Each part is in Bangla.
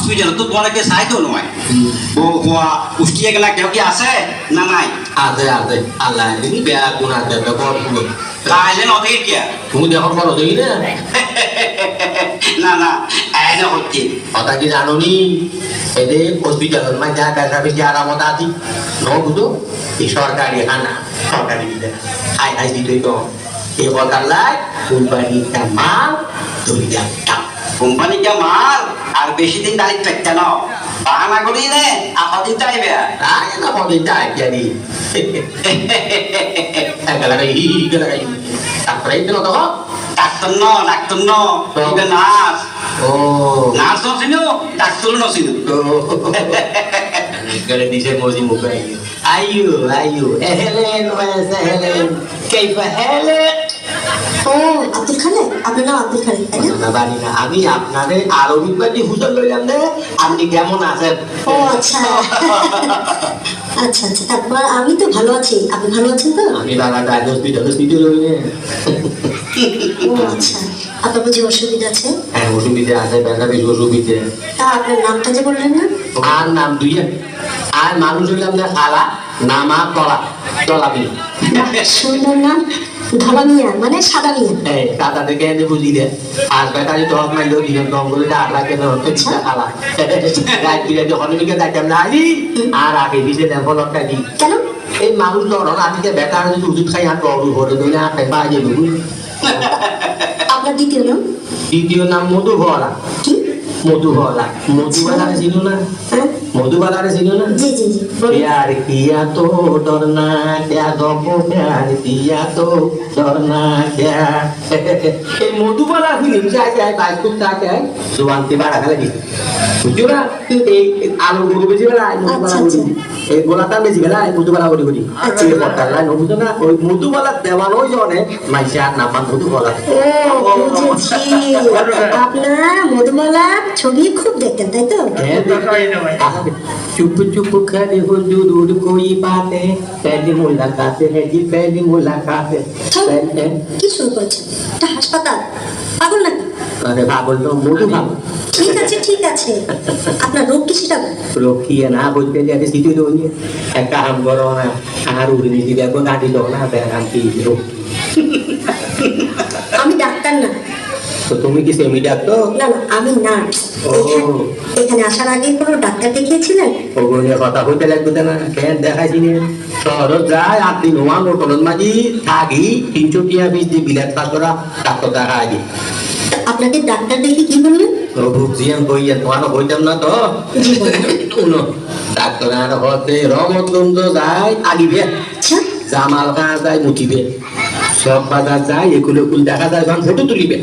অসুবিধা তো তোমাকে চাইতো নয় বউ খোৱা পুষ্টিয়ে গেলা কেউ কি আছে না নাই আছে আছে আল্লাহ তুমি বেয়া কোন আছে বড় কাইলে নদীর কিয়া তুমি দেখো বড় দেই না না না আইনা হচ্ছে কথা কি জানো নি এদে হসপিটালের মধ্যে দেখা বেশি আরামত আছি ন বুঝো এই সরকারি হানা সরকারি দিতে আই আই দিতে তো এই কথা লাই কোম্পানিটা মাল তুমি একটা কোম্পানি কে মাল আর বেশি দিন দাঁড়িয়ে থাকতে না বাহানা করি রে আপদিন চাইবে তাই না বলে যাই জানি একালাগাই একালাগাই তারপরে দিল তো ডাক্তার ন ইবে নার্স ও নার্স নছিনো ডাক্তার নছিনো গলে দিছে মোজি মুখে আইয়ো আইয়ো এহেলেন ওয়াসাহেলেন কাইফা হালাক ও আব্দুল খালেক আপনার নাম আব্দুল খালেক তাই না না বাড়ি না আমি আপনাদের আরবিক বাড়ি হুজুর লইলাম না আপনি কেমন আছেন ও আচ্ছা আচ্ছা আচ্ছা তারপর আমি তো ভালো আছি আপনি ভালো আছেন তো আমি বাবা হসপিটাল রইলে ও আচ্ছা আপনার বুঝি অসুবিধা আছে হ্যাঁ অসুবিধা আছে ব্যথা বেশ অসুবিধা তা আপনার নামটা যে বললেন না আর নাম দুইয়ে আর মানুষ হইলাম না খালা নামা তলা তলাবি সুন্দর নাম ধলা মিয়া মানে সাদা মিয়া এই দাদা থেকে এনে বুঝিলে আর বেটারি দশ মাইল দিলাম দম করে আর লাগে না হচ্ছে চিন্তা খালা রাত দিলে যখন মিকে যাইতাম না আলি আর আগে দিছে দেখো লটকা দি কেন এই মানুষ ধরন আমি যে বেটার যদি ওষুধ খাই আর বড় ভরে দিলে আর খাই বাজে আপনার দ্বিতীয় নাম দ্বিতীয় নাম মধুবরা কি মধুবরা মধুবালারে চিনো না হ্যাঁ মধুবালারে চিনো না জি জি জি प्यार किया तो डरना क्या गपो प्यार किया तो डरना क्या এই মধুবালা ফিল্ম চাই বাইকুট চাই জোয়ান্তি বাড়া গেলে কি বুঝছো না এই আলু গরু বেশি বেলা মধুবালা গরু এই গোলাটা বেশি বেলা মধুবালা গরু গরু এই পট্টার লাই বুঝছো না ওই মধুবালা দেওয়ানো জনে মাইসে আর নাম মধুবালা ও বুঝেছি আপনার মধুমালা ছবি খুব দেখতেন তাই তো चुप चुप खड़े हो जरूर कोई बात है पहली मुलाकात है जी पहली मुलाकात है কি শুরু করেছেন এটা হাসপাতাল পাগল নাকি अरे पागल तो मोटू पागल ঠিক আছে আপনার রোগ কি সেটা रोकी है ना बोलते हैं अरे सीधी लोग ये एक काम करो ना आहार उड़ने की देखो गाड़ी लो ना बैराम की रोक আমি ডাক্তার না तो तुम्हें किस सेमी डॉक्टर না না আমি নার্স ও। এখানে আসার আগে কোনো ডাক্তার দেখিয়েছিলেন ওগুলো কথা হইতে লাগবে না কেন দেখাইছি না শহর যায় আর দিন হওয়া মোটরন মাঝি থাকি 300 টিয়া 20 দি বিলাত পাস করা ডাক্তার দেখা আগে আপনাকে ডাক্তার দেখে কি বললেন প্রভু জিয়ান বইয়া তোমার হইতাম না তো শুনো ডাক্তার আর হতে রমতগঞ্জ যায় আগিবে আচ্ছা জামাল খান যায় মুচিবে সব বাজার যায় এগুলো কুল দেখা যায় তখন ফটো তুলিবে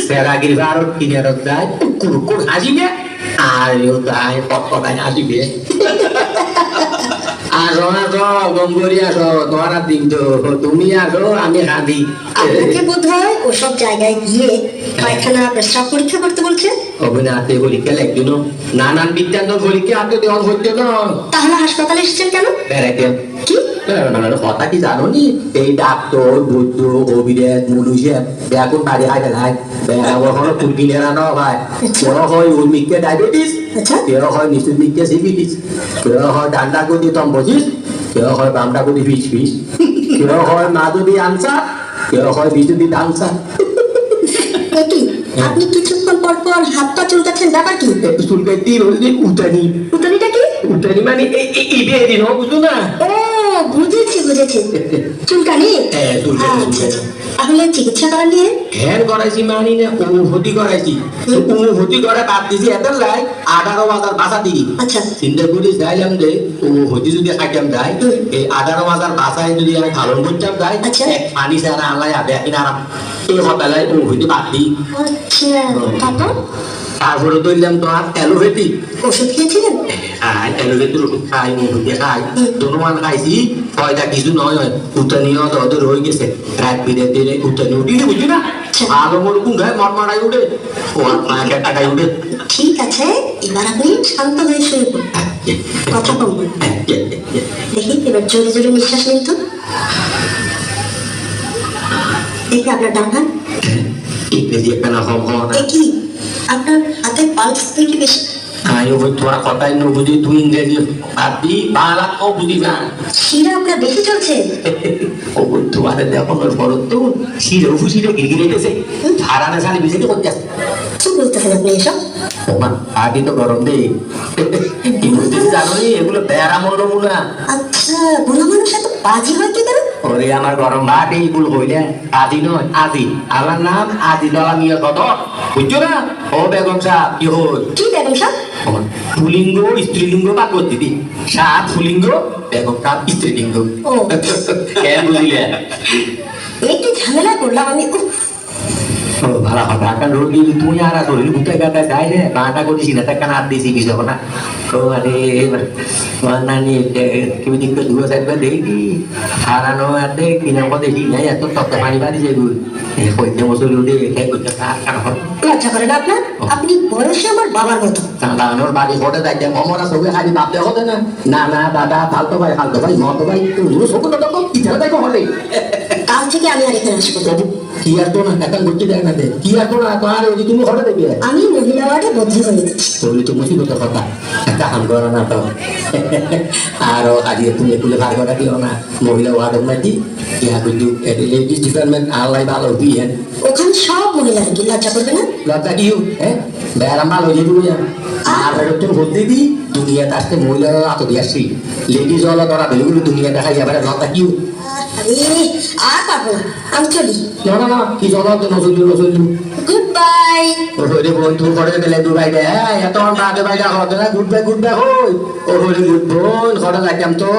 সেরাগির ভারত কিনারত যায় কুকুর হাসিবে আর ও যায় পটপটায় হাসিবে আসো আসো গম্বরি আসো তোমার দিন তো তুমি আসো আমি কাঁদি আপনাকে বোধ হয় ওসব জায়গায় গিয়ে পায়খানা প্রস্রাব পরীক্ষা করতে বলছে অভিনাতে পরীক্ষা লাগছিল নানান বিজ্ঞান পরীক্ষা হাতে দেওয়া হচ্ছে না তাহলে হাসপাতালে এসেছেন কেন বেড়াইতে কি কথা কি জানো নি এই ডাক্তার বৈদ্য অভিরেত মুলুসে এখন বাড়ি আগে নাই ব্যবহার কুলকি নেড়ানো হয় কেউ হয় উর্মিককে ডায়াবেটিস আচ্ছা কেউ হয় নিচুর দিককে সিবিটিস কেউ হয় ডান্ডা গতি তম্বসিস কেউ হয় বামটা গতি ফিস ফিস কেউ হয় মাদুদি আনসার কেউ হয় বিজুদি ডান্সার কি আপনি কিছুক্ষণ পর পর হাত পা চুলকাচ্ছেন ব্যাপার কি চুলকাইতে উঠানি উত্তরটা কি উঠানি মানে ইবে দিন বুঝলো না ও বুঝেছি চুলকানি হ্যাঁ চুলকানি তাহলে চিকিৎসা করা নিয়ে ধ্যান করাইছি মানি না অনুভূতি করাইছি অনুভূতি করে বাদ দিছি এত লাই 18,000 বাসা দিই আচ্ছা চিন্তা করে যাইলাম যে অনুভূতি যদি খাইতাম যাই এই 18,000 বাসায় যদি আমি পালন করতাম যাই আচ্ছা। এক পানি ছাড়া আল্লাহ আবে কিনা আরাম এই হতালায় অনুভূতি বাদ দিই আচ্ছা তারপর তারপরে ধরলাম তো আর অ্যালোপ্যাথিক ওষুধ খেয়েছিলেন অ্যালোপ্যাথির ওষুধ খাই অনুভূতি খাই দোনোমান খাইছি ফয়দা কিছু নয় উঠানিও ওদের হয়ে গেছে রাত বিরাতে উঠানি উঠিলে বুঝলি না ভালো মরকুম গায়ে মরমারাই উঠে ও মাকে টাকাই উঠে ঠিক আছে এবার আপনি শান্ত হয়ে শুয়ে পড়ুন কথা কম বলুন দেখি এবার জোরে জোরে নিঃশ্বাস নিন তো দেখি আপনার ডান হাত ইংরেজি একটা না হম হম কি আপনার হাতের পালস কি বেশি আয়ো ভাই তোরা কথাই ন বুঝি তুই ইংরেজি ভাববি বাংলা কো বুঝি না শিরা আপনার বেশি চলছে। ও তোমাদের দেখো ওর বড় তো শিরে ফুসিরে গিরগিরে গেছে হারানে সালে বিজেপি করতে আসে কি বলতেছেন আপনি এসব? তোমার আগে তো গরম দে ইংরেজি জানো নি এগুলো ব্যারাম হলো না আচ্ছা, বুড়ো মানুষ এত বাজি হয় কি করে? ওরে আমার গরম ভাত এইগুলো হইলে আদি নয় আদি আমার নাম আদি দলা মিয়া কত বুঝছো না ও বেগম সাহেব কি হই কি বেগম সাহেব? পুলিঙ্গ স্ত্রীলিঙ্গ বা করতে সাত পুলিঙ্গ বেগম সাহেব স্ত্রীলিঙ্গ ও। কেন বুঝলে একটু ঝামেলা করলাম আমি। উফ, ও ভালো কথা কারণ রোগী তুই আর শরীর বুঝতে গাটা যাই রে বাঁটা করিস না তাকে না দিয়েছি কিছু না ও আরে নানি কেউ দিক দূরে থাকবে দেখি হারানো আর দেখ কিনা দেখি নাই এত তপ্ত পানি বাড়ি যাবি হইতে বছর উঠে এটাই করতে কারণ লজ্জা করে না আপনার? আপনি বয়সে আমার বাবার মতো। দাঁড়ানোর বাড়ি ঘটে দেখে মমরা সবে খালি ভাবতে হতে না না না দাদা ফালতো ভাই মতো ভাই তুমি সব তো দেখো কি ছেলে দেখো হলে কাল থেকে আমি আর এখানে আসবো না। কি আর তো না এখন বুঝতে দেয় না কি আর তো না তোমার ওই তুমি ঘটে দেখবে আমি মহিলা ওয়ার্ডে বদলি হয়ে গেছি। তোলি তো মুসিবতের কথা একটা হাম করো না তো আর আজকে তুমি তুলে ভাগ করা দিও না মহিলা ওয়ার্ড নাকি ইহা কিন্তু লেডিস ডিপার্টমেন্ট আল্লাহ ভালো দিয়ে ওখানে সব মহিলা কি লজ্জা করবে না? লজ্জা কি হ্যাঁ বেড়াম ভালো যে তুমি আর তোর বলতে দি দুনিয়াতে আসতে মহিলারা এত দিয়ে আসছি লেডিস ওয়ালা ধরা বেলগুলো দুনিয়া দেখা যাবে লজ্জা কি আরে আর পারবো না, আমি চলি। না না না কি জমা তো নজরুল গুড বাই। ওরে বন্ধু করে গেলে দু ভাই রে এত আমার বাদে ভাইটা হবে না গুড বাই হই ওরে গুড বোন ঘরে যাইতাম তো